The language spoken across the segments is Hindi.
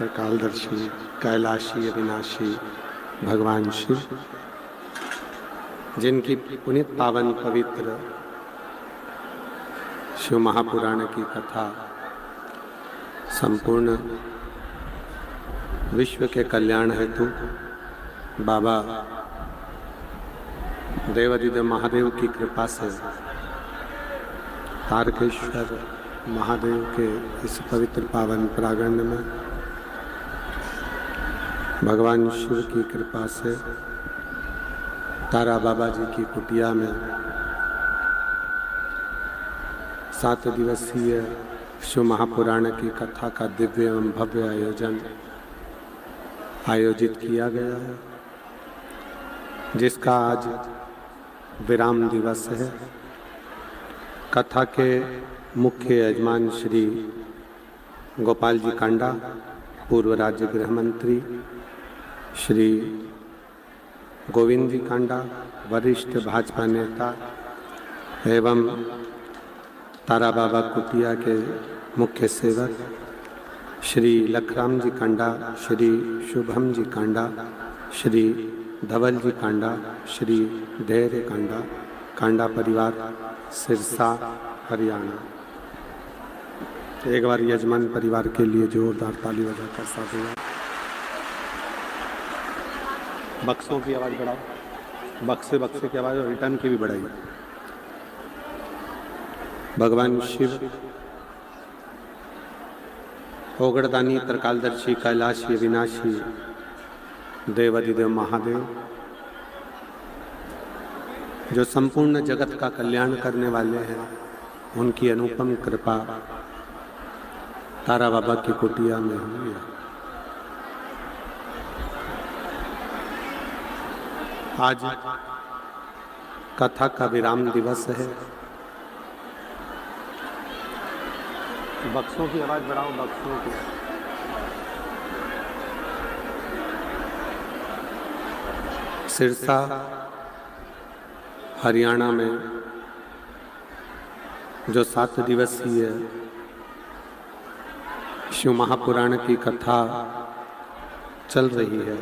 त्रिकालदर्शी कैलाशी अविनाशी भगवान शिव, जिनकी पुनित पावन पवित्र शिव महापुराण की कथा संपूर्ण विश्व के कल्याण हेतु बाबा देवादिदेव महादेव की कृपा से तारकेश्वर महादेव के इस पवित्र पावन प्रांगण में भगवान शिव की कृपा से तारा बाबा जी की कुटिया में 7 दिवसीय शिव महापुराण की कथा का दिव्य एवं भव्य आयोजन आयोजित किया गया है, जिसका आज विराम दिवस है। कथा के मुख्य यजमान श्री गोपाल जी कांडा, पूर्व राज्य गृह मंत्री, श्री गोविंद जी कांडा, वरिष्ठ भाजपा नेता एवं तारा बाबा कुटिया के मुख्य सेवक श्री लखराम जी कांडा, श्री शुभम जी कांडा, श्री धवल जी कांडा, श्री धैर्य कांडा, कांडा परिवार सिरसा हरियाणा। एक बार यजमान परिवार के लिए जोरदार ताली बजाकर साधुवाद। बक्सों की आवाज़ बढ़ाओ, बक्से की आवाज़ और रिटर्न की भी बढ़ाई। भगवान शिव ओगड़दानी त्रिकालदर्शी कैलाशी अविनाशी देवादिदेव महादेव, जो संपूर्ण जगत का कल्याण करने वाले हैं, उनकी अनुपम कृपा तारा बाबा की कुटिया में हुई है। आज कथा का विराम दिवस है। बक्सों की आवाज बढ़ाओ, बक्सों की। सिरसा हरियाणा में जो 7 दिवसीय शिव महापुराण की कथा चल रही है,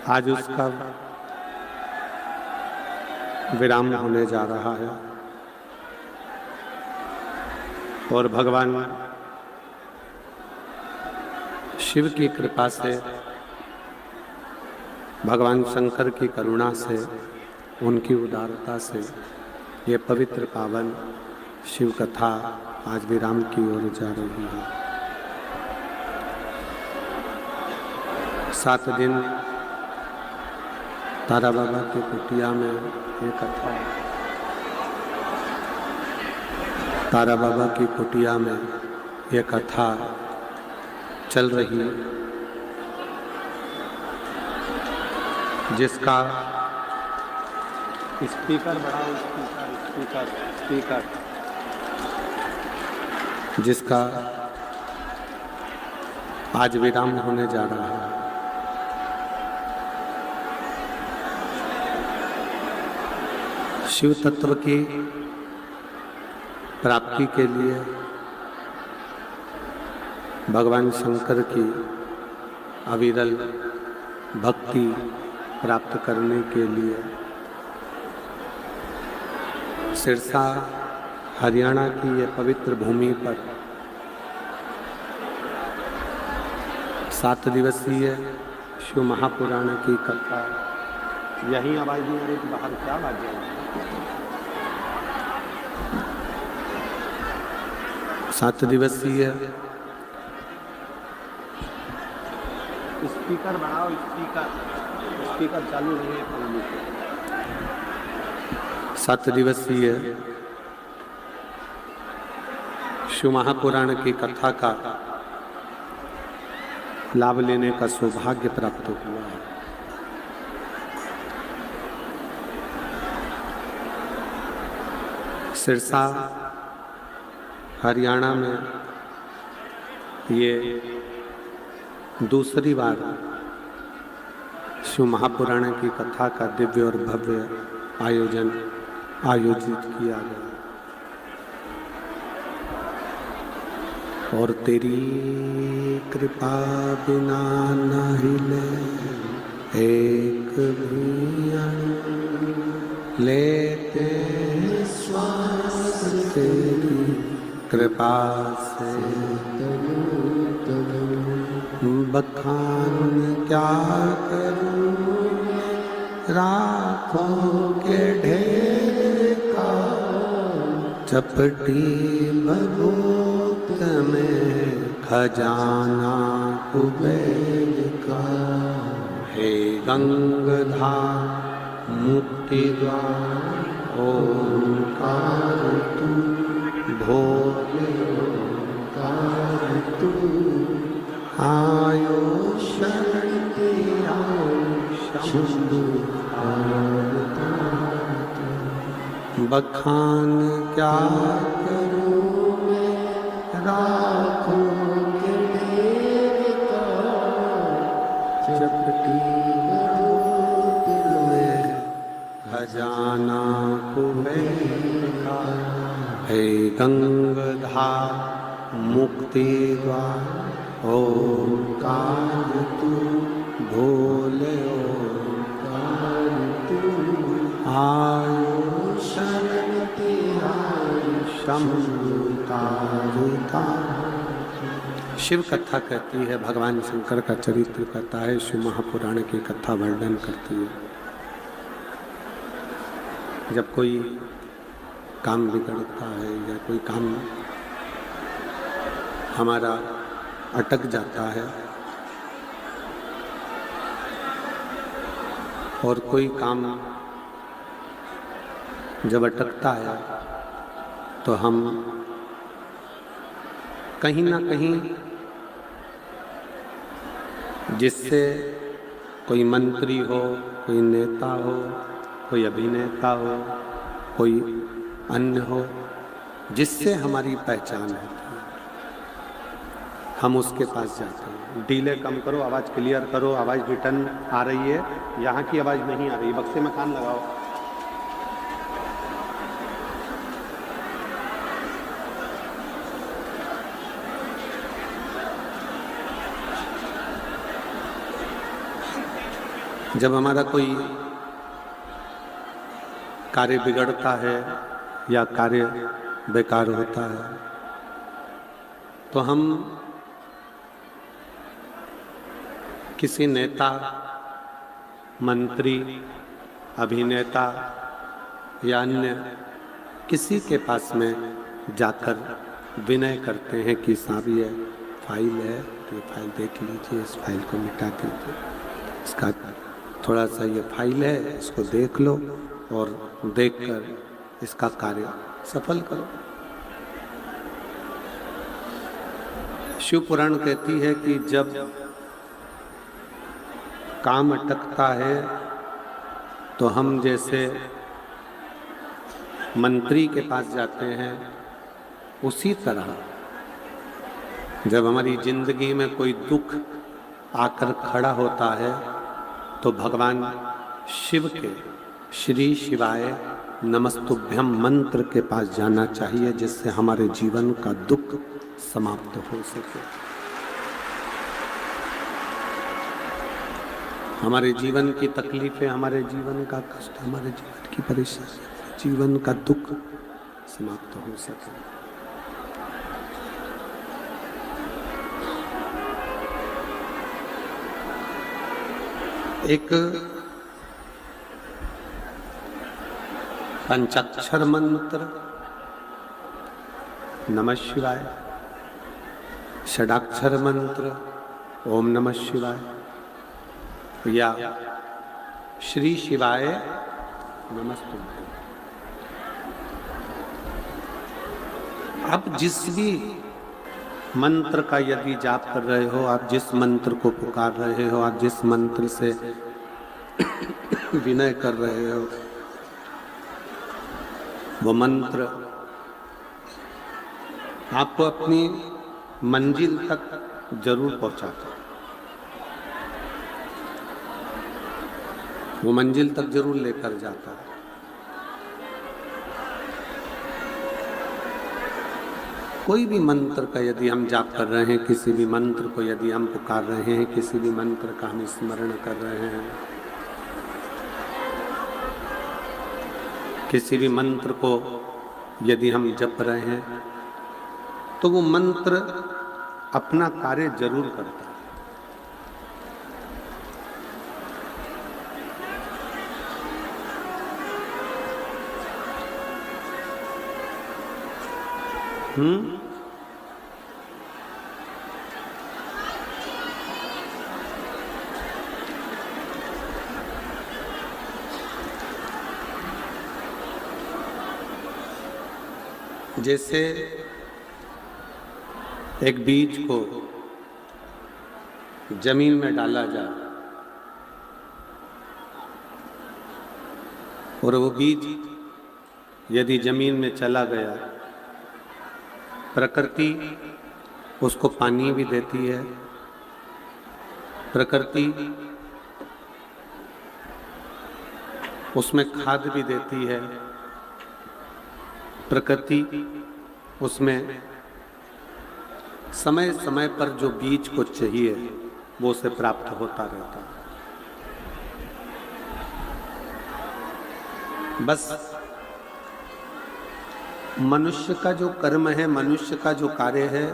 आज उसका विराम होने जा रहा है और भगवान शिव की कृपा से, भगवान शंकर की करुणा से, उनकी उदारता से ये पवित्र पावन शिव कथा आज विराम की ओर जा रही है। 7 दिन तारा बाबा की कुटिया में ये कथा, तारा बाबा की कुटिया में ये कथा चल रही है, जिसका स्पीकर बढ़ाओ, स्पीकर जिसका आज विराम होने जा रहा है। शिव तत्व की प्राप्ति के लिए, भगवान शंकर की अविरल भक्ति प्राप्त करने के लिए सिरसा हरियाणा की ये पवित्र भूमि पर 7 दिवसीय शिव महापुराण की कथा। यही आवाज नहीं आ रही तो बाहर क्या आवाज है? 7 दिवसीय स्पीकर बढ़ाओ, स्पीकर चालू नहीं है। 7 दिवसीय शिव महापुराण की कथा का लाभ लेने का सौभाग्य प्राप्त हुआ है। सिरसा हरियाणा में ये दूसरी बार शिव महापुराण की कथा का दिव्य और भव्य आयोजन आयोजित किया गया और तेरी कृपा बिना न हिले एक भी अणु। लेते श्वास तेरी कृपा से बखान क्या करूं राखों के ढेर का, चपटी भभूत में खजाना कुबेर का। हे गंगाधार मुक्ति द्वार ओंकार तू, भोले ओंकार तू। आयो शरण तेरा शंभु बखान क्या करूं मैं राखों के ढेर का, चपटी भभूत में खजाना कुबेर का। हे गंगाधार मुक्ति द्वार ओंकार तू, भोले ओंकार तू। आयो शरण तेरा शंभु तारू। शिव कथा कहती है, भगवान शंकर का चरित्र कहता है, शिव महापुराण की कथा वर्णन करती है। जब कोई काम बिगड़ता है या कोई काम हमारा अटक जाता है और कोई काम जब अटकता है तो हम कहीं ना कहीं जिससे कोई मंत्री हो, कोई नेता हो, कोई अभिनेता हो, कोई अन्य हो, जिससे हमारी पहचान है, हम उसके पास जाते हैं। डीले कम करो, आवाज़ क्लियर करो, आवाज़ रिटर्न आ रही है, यहाँ की आवाज़ नहीं आ रही, बक्से में कान लगाओ। जब हमारा कोई कार्य बिगड़ता है या कार्य बेकार होता है तो हम किसी नेता, मंत्री, अभिनेता या अन्य किसी के पास में जाकर विनय करते हैं कि साहब ये फाइल है, तो ये फाइल देख लीजिए, इस फाइल को मिटा दीजिए, इसका थोड़ा सा ये फाइल है, इसको देख लो और देखकर इसका कार्य सफल करो। शिव पुराण कहती है कि जब काम अटकता है तो हम जैसे मंत्री के पास जाते हैं, उसी तरह जब हमारी जिंदगी में कोई दुख आकर खड़ा होता है तो भगवान शिव के श्री शिवाय नमस्तुभ्यम मंत्र के पास जाना चाहिए, जिससे हमारे जीवन का दुख समाप्त हो सके। हमारे जीवन की तकलीफें, हमारे जीवन का कष्ट, हमारे जीवन की परेशानी, जीवन का दुख समाप्त हो सके। एक पंचाक्षर मंत्र नमः शिवाय, षडाक्षर मंत्र ओम नमः शिवाय या श्री शिवाय नमस्तुभ्यं। आप जिस भी मंत्र का यदि जाप कर रहे हो, आप जिस मंत्र को पुकार रहे हो, आप जिस मंत्र से विनय कर रहे हो, वो मंत्र आपको अपनी मंजिल तक जरूर पहुंचाता है। वो मंजिल तक जरूर लेकर जाता है। कोई भी मंत्र का यदि हम जाप कर रहे हैं, किसी भी मंत्र को यदि हम पुकार रहे हैं, किसी भी मंत्र का हम स्मरण कर रहे हैं, किसी भी मंत्र को यदि हम जप रहे हैं, तो वो मंत्र अपना कार्य जरूर करता है। जैसे एक बीज को जमीन में डाला जाए और वो बीज यदि जमीन में चला गया, प्रकृति उसको पानी भी देती है, प्रकृति उसमें खाद भी देती है, प्रकृति उसमें समय समय पर जो बीज को चाहिए वो उसे प्राप्त होता रहता है। बस मनुष्य का जो कर्म है, मनुष्य का जो कार्य है,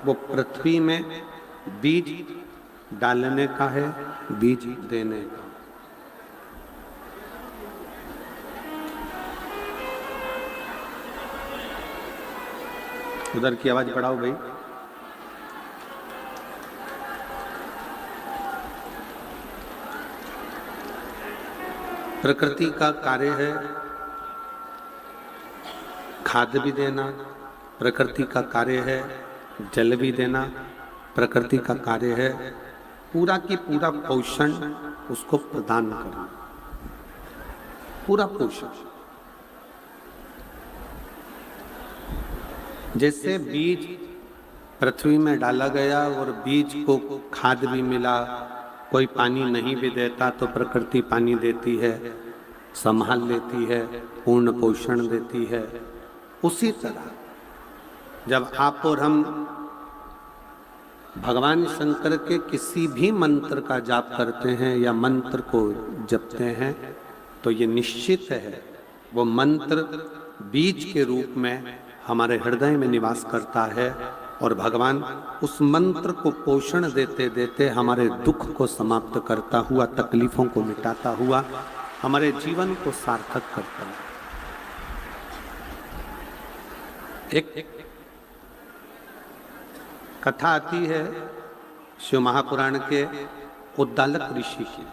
वो पृथ्वी में बीज डालने का है, बीज देने का। उधर की आवाज बढ़ाओ भाई। प्रकृति का कार्य है खाद भी देना, प्रकृति का कार्य है जल भी देना, प्रकृति का कार्य है पूरा की पूरा पोषण उसको प्रदान करना, पूरा पोषण। जैसे बीज पृथ्वी में डाला गया और बीज को खाद भी मिला, कोई पानी नहीं भी देता तो प्रकृति पानी देती है, संभाल लेती है, पूर्ण पोषण देती है। उसी तरह जब आप और हम भगवान शंकर के किसी भी मंत्र का जाप करते हैं या मंत्र को जपते हैं, तो ये निश्चित है वो मंत्र बीज के रूप में हमारे हृदय में निवास करता है और भगवान उस मंत्र को पोषण देते देते हमारे दुख को समाप्त करता हुआ, तकलीफों को मिटाता हुआ हमारे जीवन को सार्थक करता है। एक कथा आती है शिव महापुराण के उद्दालक ऋषि की।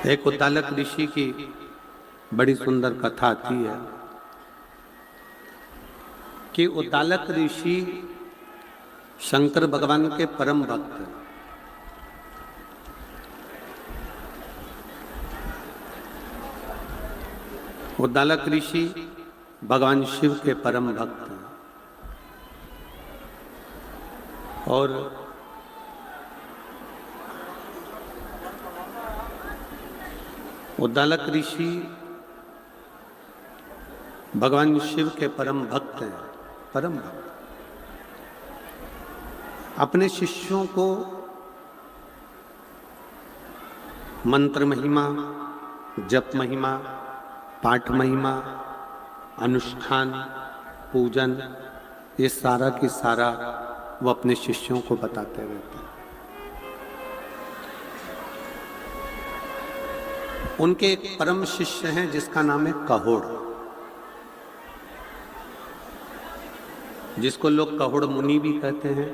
एक उद्दालक ऋषि की बड़ी सुंदर कथा आती है कि उद्दालक ऋषि शंकर भगवान के परम भक्त हैं। उद्दालक ऋषि भगवान शिव के परम भक्त हैं और उद्दालक ऋषि भगवान शिव के परम भक्त हैं, परम भक्त। अपने शिष्यों को मंत्र महिमा, जप महिमा, पाठ महिमा, अनुष्ठान, पूजन, ये सारा की सारा वो अपने शिष्यों को बताते रहते हैं। उनके एक परम शिष्य हैं जिसका नाम है कहोड़, जिसको लोग कहोड़ मुनि भी कहते हैं।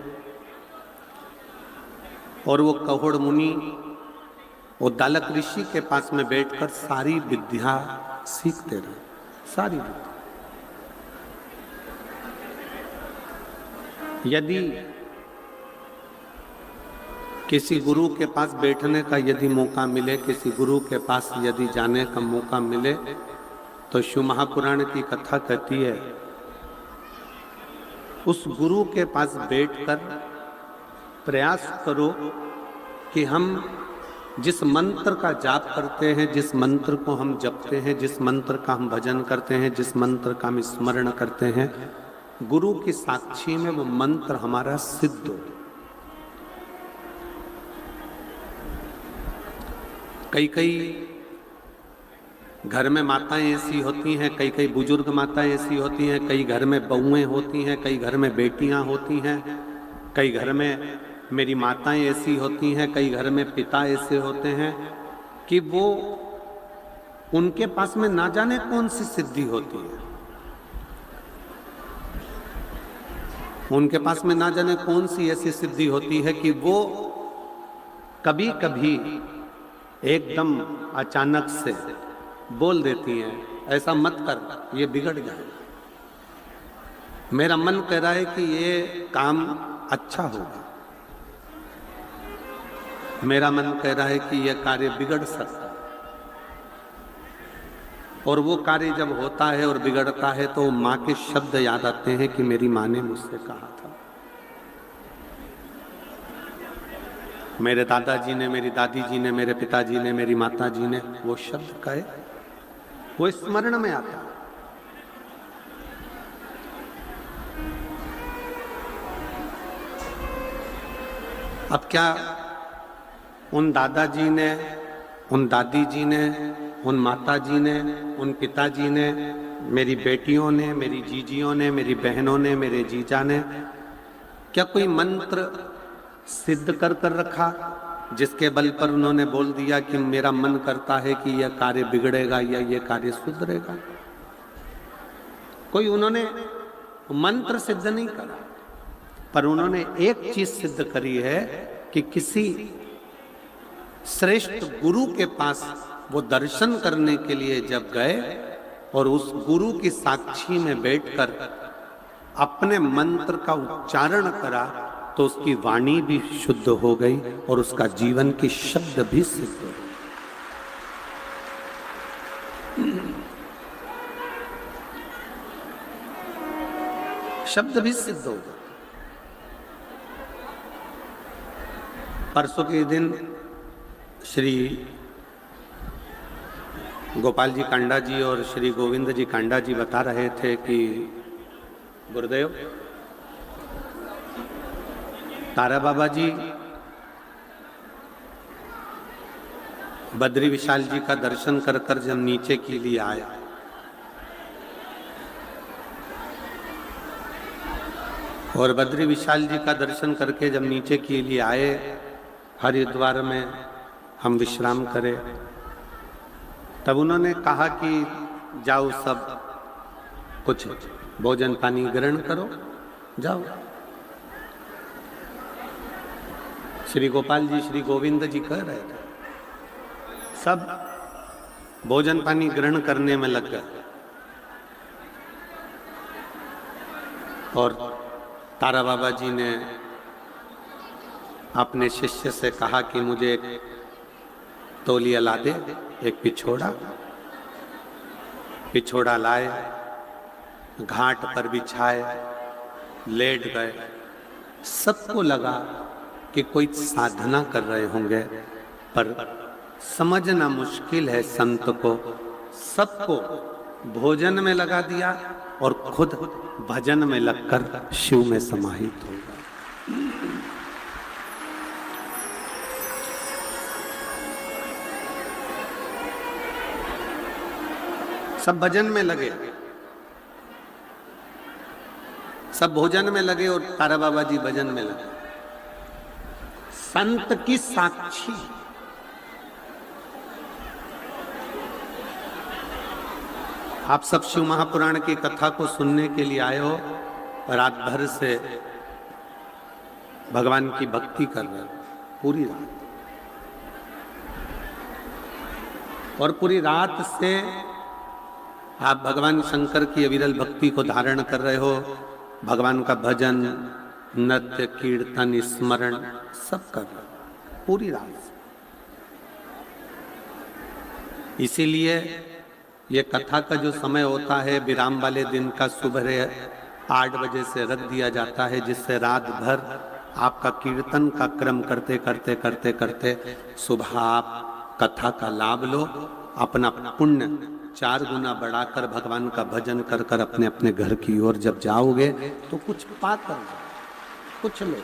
और वो कहोड़ मुनि उद्दालक ऋषि के पास में बैठकर सारी विद्या सीखते रहे, सारी विद्या। यदि किसी गुरु के पास बैठने का यदि मौका मिले, किसी गुरु के पास यदि जाने का मौका मिले, तो शिव महापुराण की कथा कहती है उस गुरु के पास बैठकर प्रयास करो कि हम जिस मंत्र का जाप करते हैं, जिस मंत्र को हम जपते हैं, जिस मंत्र का हम भजन करते हैं, जिस मंत्र का हम स्मरण करते हैं, गुरु की साक्षी में वो मंत्र हमारा सिद्ध हो। कई कई घर में माताएं ऐसी होती हैं, कई कई बुजुर्ग माताएं ऐसी होती हैं, कई घर में बहुएं होती हैं, कई घर में बेटियां होती हैं, कई घर में मेरी माताएं ऐसी होती हैं, कई घर में पिता ऐसे होते हैं कि वो उनके पास में ना जाने कौन सी सिद्धि होती है, उनके पास में ना जाने कौन सी ऐसी सिद्धि होती है कि वो कभी कभी एकदम अचानक से बोल देती हैं, ऐसा मत कर, ये बिगड़ जाएगा। मेरा मन कह रहा है कि ये काम अच्छा होगा, मेरा मन कह रहा है कि यह कार्य बिगड़ सकता है। और वो कार्य जब होता है और बिगड़ता है तो माँ के शब्द याद आते हैं कि मेरी माँ ने मुझसे कहा था, मेरे दादाजी ने, मेरी दादी जी ने, मेरे पिताजी ने, मेरी माता जी ने वो शब्द कहे, वो स्मरण में आता है। अब क्या उन दादाजी ने, उन दादी जी ने, उन माता जी ने, उन पिताजी ने, मेरी बेटियों ने, मेरी जीजियों ने, मेरी बहनों ने, मेरे जीजा ने क्या कोई मंत्र सिद्ध कर कर रखा जिसके बल पर उन्होंने बोल दिया कि मेरा मन करता है कि यह कार्य बिगड़ेगा या यह कार्य सुधरेगा? कोई उन्होंने मंत्र सिद्ध नहीं करा, पर उन्होंने एक चीज सिद्ध करी है कि किसी श्रेष्ठ गुरु के पास वो दर्शन करने के लिए जब गए और उस गुरु की साक्षी में बैठकर अपने मंत्र का उच्चारण करा तो उसकी वाणी भी शुद्ध हो गई और उसका जीवन की शब्द भी सिद्ध हो गए। शब्द भी सिद्ध हो गए। परसों के दिन श्री गोपाल जी कांडा जी और श्री गोविंद जी कांडा जी बता रहे थे कि गुरुदेव, तारा बाबा जी बद्री विशाल जी का दर्शन कर कर जब नीचे के लिए आया और बद्री विशाल जी का दर्शन करके जब नीचे के लिए आए, हरिद्वार में हम विश्राम करें, तब उन्होंने कहा कि जाओ सब कुछ भोजन पानी ग्रहण करो, जाओ। श्री गोपाल जी, श्री गोविंद जी कह रहे थे, सब भोजन पानी ग्रहण करने में लग गए और तारा बाबा जी ने अपने शिष्य से कहा कि मुझे एक तौलिया ला दे, एक पिछोड़ा लाए, घाट पर बिछाए, लेट गए। सबको लगा कि कोई साधना कर रहे होंगे, पर समझना मुश्किल है संत को। सबको भोजन में लगा दिया और खुद भजन में लगकर शिव में समाहित हो गए। सब भजन में लगे, सब भोजन में लगे और तारा बाबा जी भजन में लगे। संत की साक्षी, आप सब शिव महापुराण की कथा को सुनने के लिए आए हो, रात भर से भगवान की भक्ति कर रहे हो पूरी रात, और पूरी रात से आप भगवान शंकर की अविरल भक्ति को धारण कर रहे हो। भगवान का भजन, नृत्य, कीर्तन, स्मरण सब कर रहे हो पूरी रात। इसीलिए ये कथा का जो समय होता है विराम वाले दिन का सुबह 8 बजे से रख दिया जाता है, जिससे रात भर आपका कीर्तन का क्रम करते करते करते करते सुबह आप कथा का लाभ लो, अपना पुण्य 4 गुना बढ़ाकर भगवान का भजन कर कर अपने अपने घर की ओर जब जाओगे तो कुछ पाकर कुछ लो।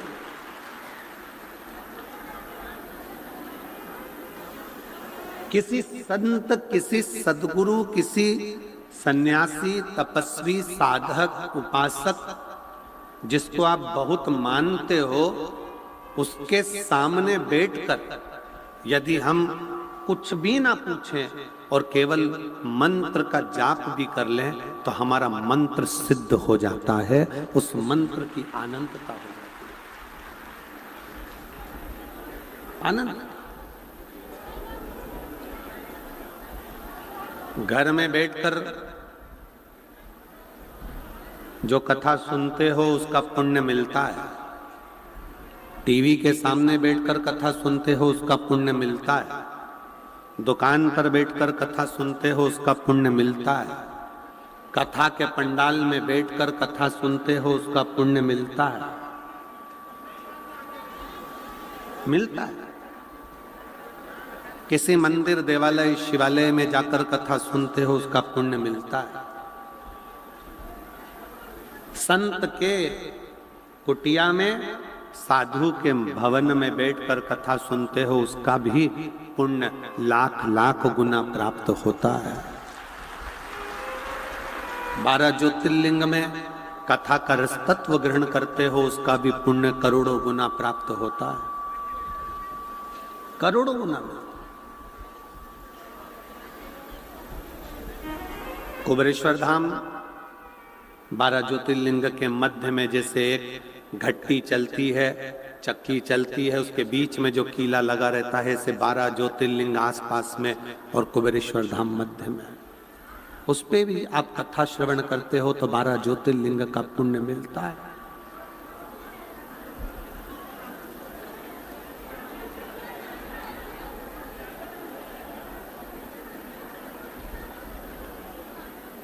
किसी संत, किसी सद्गुरु, किसी सन्यासी, तपस्वी, साधक, उपासक जिसको आप बहुत मानते हो, उसके सामने बैठकर यदि हम कुछ भी ना पूछें और केवल मंत्र का जाप भी कर लें तो हमारा मंत्र सिद्ध हो जाता है, उस मंत्र की आनंदता हो जाती है। आनंद घर में बैठकर जो कथा सुनते हो उसका पुण्य मिलता है, टीवी के सामने बैठकर कथा सुनते हो उसका पुण्य मिलता है, दुकान पर बैठकर कथा सुनते हो उसका पुण्य मिलता है, कथा के पंडाल में बैठकर कथा सुनते हो उसका पुण्य मिलता है, मिलता है। किसी मंदिर, देवालय, शिवालय में जाकर कथा सुनते हो उसका पुण्य मिलता है। संत के कुटिया में, साधु के भवन में बैठकर कथा सुनते हो उसका भी पुण्य लाख लाख गुना प्राप्त होता है। 12 ज्योतिर्लिंग में कथा का रसतत्व ग्रहण करते हो उसका भी पुण्य करोड़ों गुना प्राप्त होता है, करोड़ों गुना। कुबेरेश्वर धाम 12 ज्योतिर्लिंग के मध्य में जैसे एक घट्टी चलती है, चक्की चलती है, उसके बीच में जो कीला लगा रहता है, ऐसे 12 ज्योतिर्लिंग आसपास में और कुबेरेश्वर धाम मध्य में। उस पे भी आप कथा श्रवण करते हो तो 12 ज्योतिर्लिंग का पुण्य मिलता है।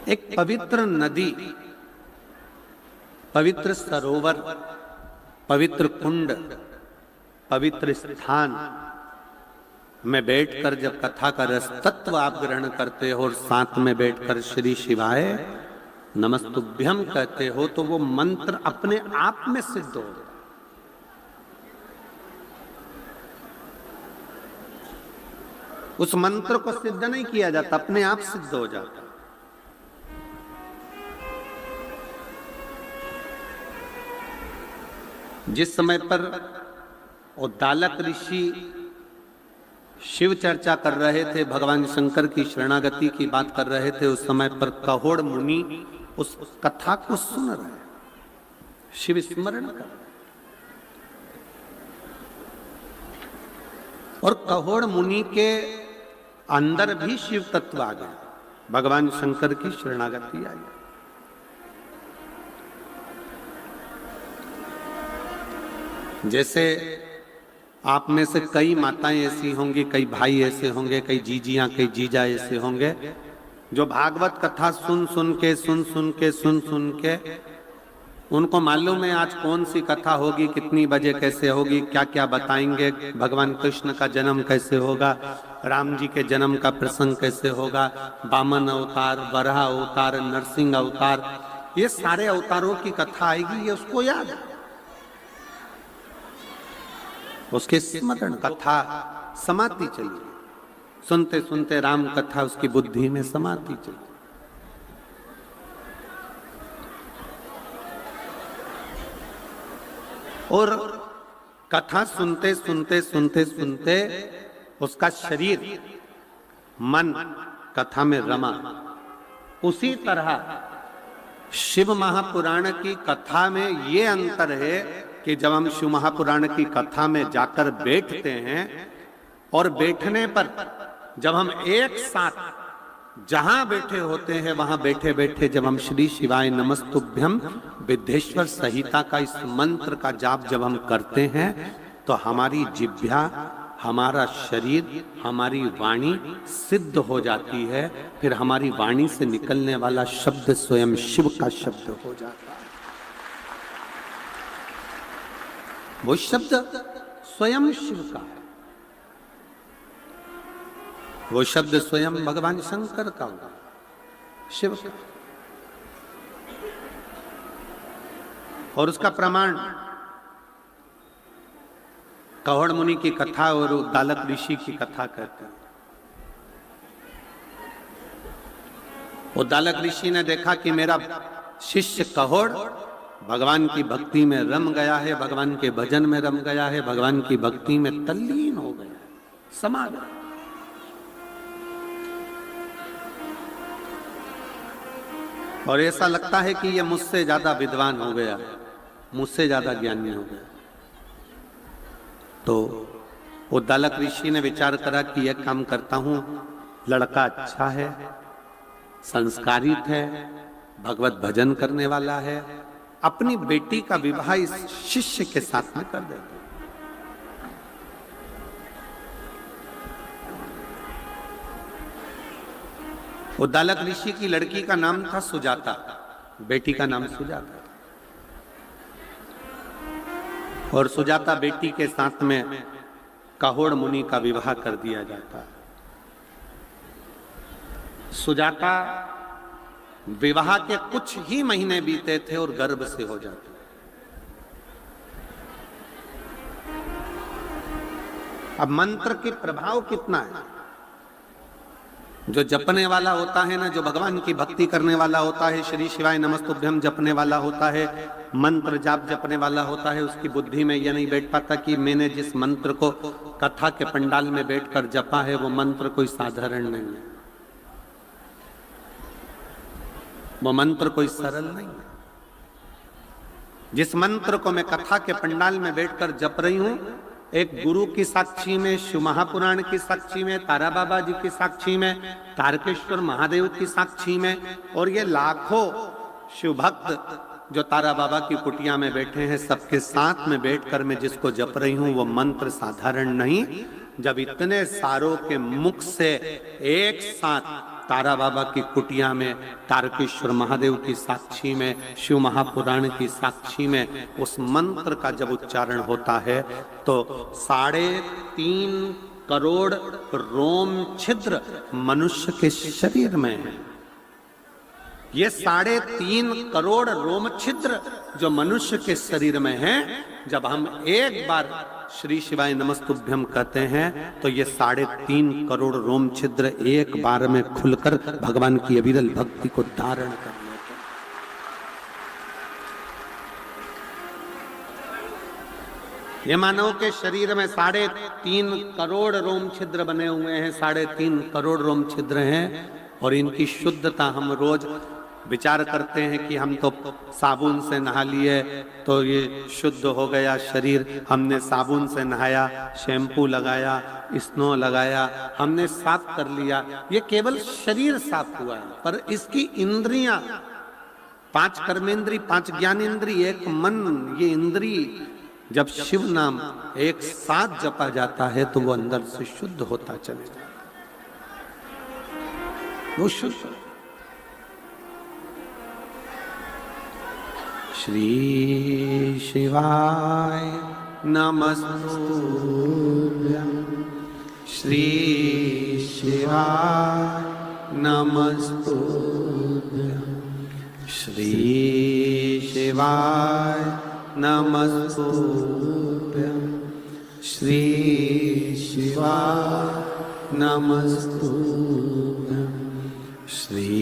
एक पवित्र नदी, पवित्र सरोवर, पवित्र कुंड, पवित्र स्थान में बैठकर जब कथा का रस तत्व आप ग्रहण करते हो और साथ में बैठकर श्री शिवाय नमस्तुभ्यम कहते हो तो वो मंत्र अपने आप में सिद्ध हो जाता। उस मंत्र को सिद्ध नहीं किया जाता, अपने आप सिद्ध हो जाता। जिस समय पर उद्दालक ऋषि शिव चर्चा कर रहे थे, भगवान शंकर की शरणागति की बात कर रहे थे, उस समय पर कहोड़ मुनि उस कथा को सुन रहे, शिव स्मरण कर रहे। और कहोड़ मुनि के अंदर भी शिव तत्व आ गया, भगवान शंकर की शरणागति आई। जैसे आप में से कई माताएं ऐसी होंगी, कई भाई ऐसे होंगे, कई जीजियां, कई जीजा ऐसे होंगे जो भागवत कथा सुन सुन के उनको मालूम है आज कौन सी कथा होगी, कितनी बजे कैसे होगी, क्या क्या बताएंगे, भगवान कृष्ण का जन्म कैसे होगा, राम जी के जन्म का प्रसंग कैसे होगा, वामन अवतार, वराह अवतार, नरसिंह अवतार, ये सारे अवतारों की कथा आएगी, ये उसको याद है। उसके स्मरण कथा समाती चली, सुनते सुनते राम कथा उसकी बुद्धि में समाती चली। और कथा सुनते सुनते उसका शरीर मन कथा में रमा। उसी तरह शिव महापुराण की कथा में ये अंतर है कि जब हम शिव महापुराण की कथा में जाकर बैठते हैं और बैठने पर जब हम एक साथ जहां बैठे होते हैं वहां बैठे बैठे जब हम श्री शिवाय नमस्तुभ्यम विद्येश्वर संहिता का इस मंत्र का जाप जब हम करते हैं तो हमारी जिह्वा, हमारा शरीर, हमारी वाणी सिद्ध हो जाती है। फिर हमारी वाणी से निकलने वाला शब्द स्वयं शिव का शब्द हो जाता है। वो शब्द स्वयं शिव का है, वो शब्द स्वयं भगवान शंकर का होगा, शिव का। और उसका प्रमाण कौहड़ मुनि की कथा और उद्दालक ऋषि की कथा कहते हैं। उद्दालक ऋषि ने देखा कि मेरा शिष्य कौहड़ भगवान की भक्ति में रम गया है, भगवान के भजन में रम गया है, भगवान की भक्ति में तल्लीन हो गया है, समा गया। और ऐसा लगता है कि ये मुझसे ज्यादा विद्वान हो गया, मुझसे ज्यादा ज्ञानी हो गया। तो उद्दालक ऋषि ने विचार करा कि यह काम करता हूं, लड़का अच्छा है, संस्कारित है, भगवत भजन करने वाला है, अपनी बेटी का विवाह इस शिष्य के साथ में कर देता हूं। उद्दालक ऋषि की लड़की का नाम था सुजाता, बेटी का नाम सुजाता। और सुजाता बेटी के साथ में कौहड़ मुनि का विवाह कर दिया जाता है। सुजाता विवाह के कुछ ही महीने बीते थे और गर्भ से हो जाते। अब मंत्र के प्रभाव कितना है, जो जपने वाला होता है ना, जो भगवान की भक्ति करने वाला होता है, श्री शिवाय नमस्तुभ्यम जपने वाला होता है, मंत्र जाप जपने वाला होता है, उसकी बुद्धि में यह नहीं बैठ पाता कि मैंने जिस मंत्र को कथा के पंडाल में बैठकर जपा है वो मंत्र कोई साधारण नहीं है, वो मंत्र कोई सरल नहीं है। जिस मंत्र को मैं कथा के पंडाल में बैठकर जप रही हूं, एक गुरु की साक्षी में, शिव महापुराण की साक्षी में, तारा बाबा जी की साक्षी में, तारकेश्वर महादेव की साक्षी में, और ये लाखों शिव भक्त जो तारा बाबा की कुटिया में बैठे हैं, सबके साथ में बैठकर मैं जिसको जप रही हूं वो मंत्र साधारण नहीं। जब इतने सारों के मुख से एक साथ तारा बाबा की कुटिया में, तारकेश्वर महादेव की साक्षी में, शिव महापुराण की साक्षी में उस मंत्र का जब उच्चारण होता है तो 3.5 करोड़ रोम छिद्र मनुष्य के शरीर में है। ये 3.5 करोड़ रोम छिद्र जो मनुष्य के शरीर में है, जब हम एक बार श्री शिवाय नमस्तुभ्यम कहते हैं तो ये 3.5 करोड़ रोम छिद्र एक बार में खुलकर भगवान की अविरल भक्ति को धारण कर लेते हैं। ये मानव के शरीर में 3.5 करोड़ रोम छिद्र बने हुए हैं, 3.5 करोड़ रोम छिद्र हैं, और इनकी शुद्धता हम रोज विचार करते हैं कि हम तो साबुन से नहा लिए तो ये शुद्ध हो गया शरीर, हमने साबुन से नहाया, शैम्पू लगाया, स्नो लगाया, हमने साफ कर लिया, ये केवल शरीर साफ हुआ है। पर इसकी इंद्रियां, 5 कर्मेंद्री, 5 ज्ञानेंद्री, एक मन, ये इंद्री जब शिव नाम एक साथ जपा जाता है तो वो अंदर से शुद्ध होता चले जाता है, वो शुद्ध। श्री शिवाय नमस्तुभ्यं, श्री शिवाय नमस्तुभ्यं, श्री शिवाय नमस्तुभ्यं, श्री शिवाय नमस्तुभ्यं, श्री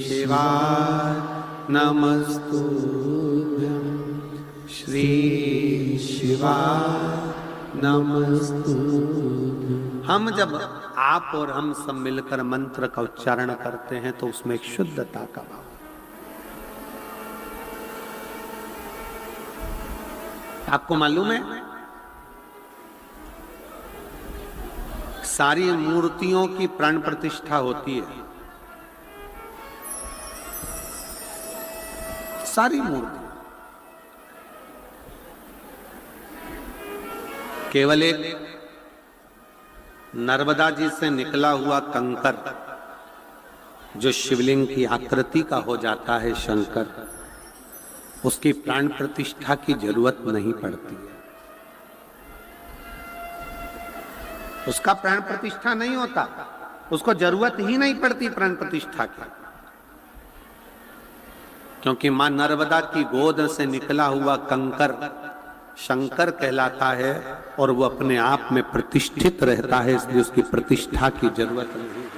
शिवाय नमस्तुभ्यं, श्री शिवाय नमस्तुभ्यं। हम जब आप और हम सब मिलकर मंत्र का उच्चारण करते हैं तो उसमें एक शुद्धता का भाव। आपको मालूम है सारी मूर्तियों की प्राण प्रतिष्ठा होती है, सारी मूर्ति, केवल एक नर्मदा जी से निकला हुआ कंकर जो शिवलिंग की आकृति का हो जाता है शंकर, उसकी प्राण प्रतिष्ठा की जरूरत नहीं पड़ती है, उसका प्राण प्रतिष्ठा नहीं होता, उसको जरूरत ही नहीं पड़ती प्राण प्रतिष्ठा की, क्योंकि मां नर्मदा की गोद से निकला हुआ कंकर शंकर कहलाता है और वो अपने आप में प्रतिष्ठित रहता है, इसलिए उसकी प्रतिष्ठा की जरूरत नहीं है,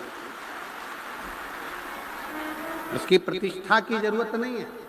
उसकी प्रतिष्ठा की जरूरत नहीं है।